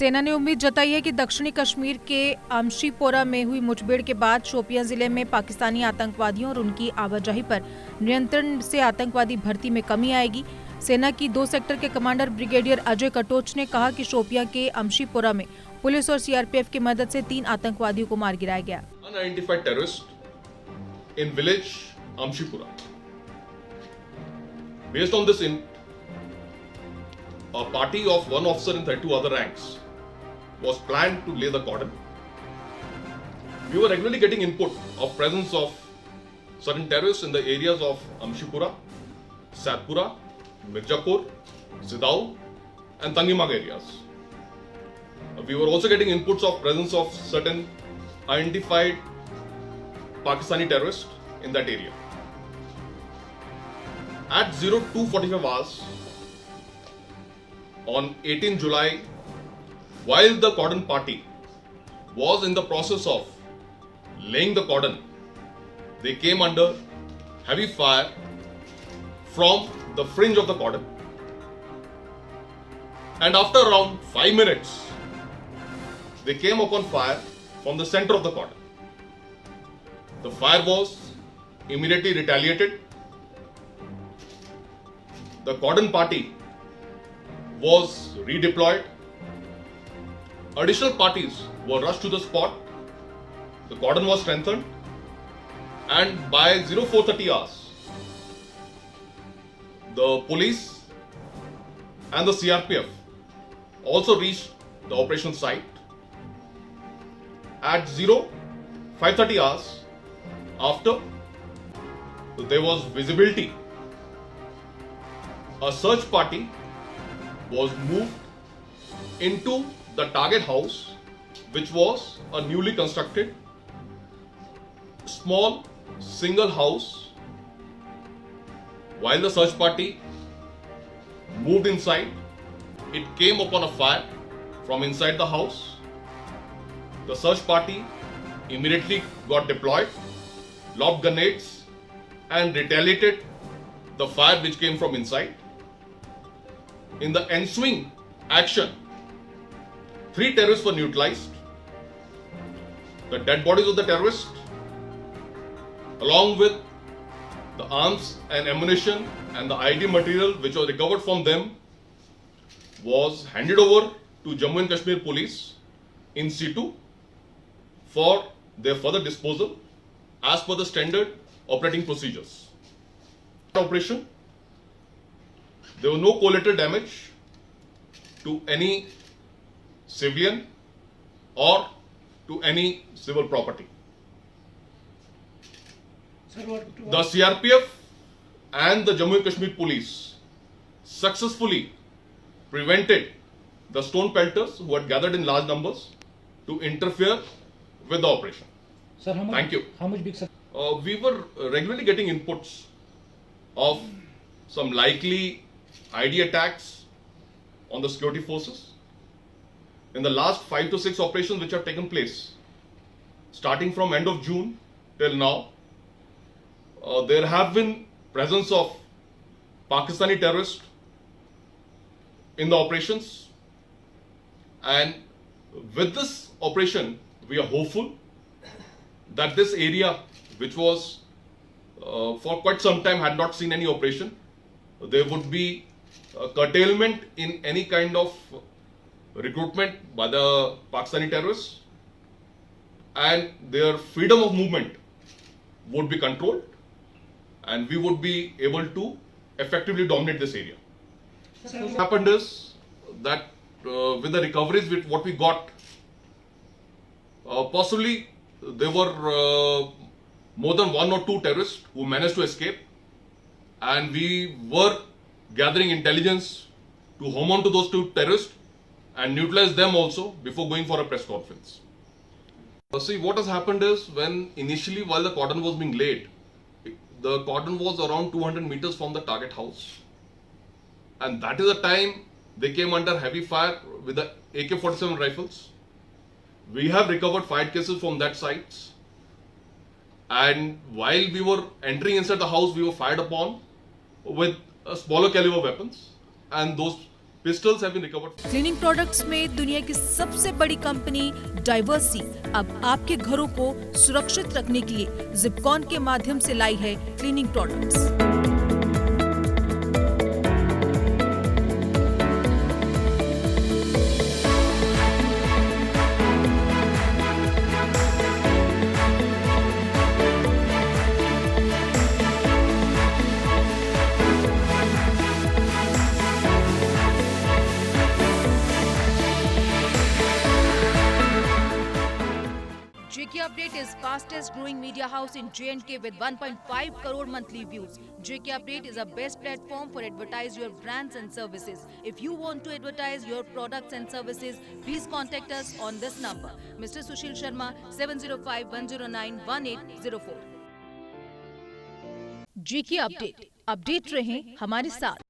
सेना ने उम्मीद जताई है कि दक्षिणी कश्मीर के आमशीपोरा में हुई मुठभेड़ के बाद शोपियां जिले में पाकिस्तानी आतंकवादियों और उनकी आवाजाही पर नियंत्रण से आतंकवादी भर्ती में कमी आएगी। सेना की 2 सेक्टर के कमांडर ब्रिगेडियर अजय कटोच ने कहा कि शोपियां के आमशीपोरा में पुलिस और सीआरपीएफ की मदद से 3 आतंकवादियों को मार गिराया गया। Unidentified terrorist in village Amshipura. Based on this, a party of 1 officer and 32 other ranks was planned to lay the cordon. We were regularly getting input of presence of certain terrorists in the areas of Amshipura, Satpura, Mirzapur, Sidao and Tangimag areas. We were also getting inputs of presence of certain identified Pakistani terrorists in that area. At 02:45 hours on 18 July, while the cordon party was in the process of laying the cordon, they came under heavy fire from the fringe of the cordon. And after around 5 minutes, they came upon fire from the center of the cordon. The fire was immediately retaliated. The cordon party was redeployed. Additional parties were rushed to the spot. The cordon was strengthened, and by 04:30 hours, the police and the CRPF also reached the operation site. At 05:30 hours, after there was visibility, a search party was moved into the target house, which was a newly constructed small single house. While the search party moved inside, it came upon a fire from inside the house. The search party immediately got deployed, lobbed grenades and retaliated the fire which came from inside. In the ensuing action, 3 terrorists were neutralized. The dead bodies of the terrorists, along with the arms and ammunition and the ID material which was recovered from them, was handed over to Jammu and Kashmir Police in situ for their further disposal as per the standard operating procedures. Operation, there was no collateral damage to any civilian or to any civil property. The CRPF and the Jammu and Kashmir Police successfully prevented the stone pelters who had gathered in large numbers to interfere with the operation. Sir, Thank you. How much big, sir? We were regularly getting inputs of some likely ID attacks on the security forces. In the last 5 to 6 operations which have taken place, starting from end of June till now, there have been presence of Pakistani terrorists in the operations. And with this operation, we are hopeful that this area, which was for quite some time had not seen any operation, there would be a curtailment in any kind of recruitment by the Pakistani terrorists, and their freedom of movement would be controlled, and we would be able to effectively dominate this area. What happened is that with the recoveries with what we got, possibly there were more than 1 or 2 terrorists who managed to escape, and we were gathering intelligence to home on to those 2 terrorists and neutralize them also before going for a press conference. See, what has happened is, when initially while the cordon was being laid, the cordon was around 200 meters from the target house, and that is the time they came under heavy fire with the AK-47 rifles. We have recovered 5 cases from that site, and while we were entering inside the house, we were fired upon with smaller caliber weapons, and those Pistols have been recovered. Cleaning products में दुनिया की सबसे बड़ी company डाइवर्सी अब आपके घरों को सुरक्षित रखने के लिए जिपकॉन के माध्यम से लाई है cleaning products. JK Update is fastest growing media house in J&K with 1.5 crore monthly views. JK Update is a best platform for advertise your brands and services. If you want to advertise your products and services, please contact us on this number. Mr. Sushil Sharma 705-109-1804. JK Update, update रहें हमारे साथ।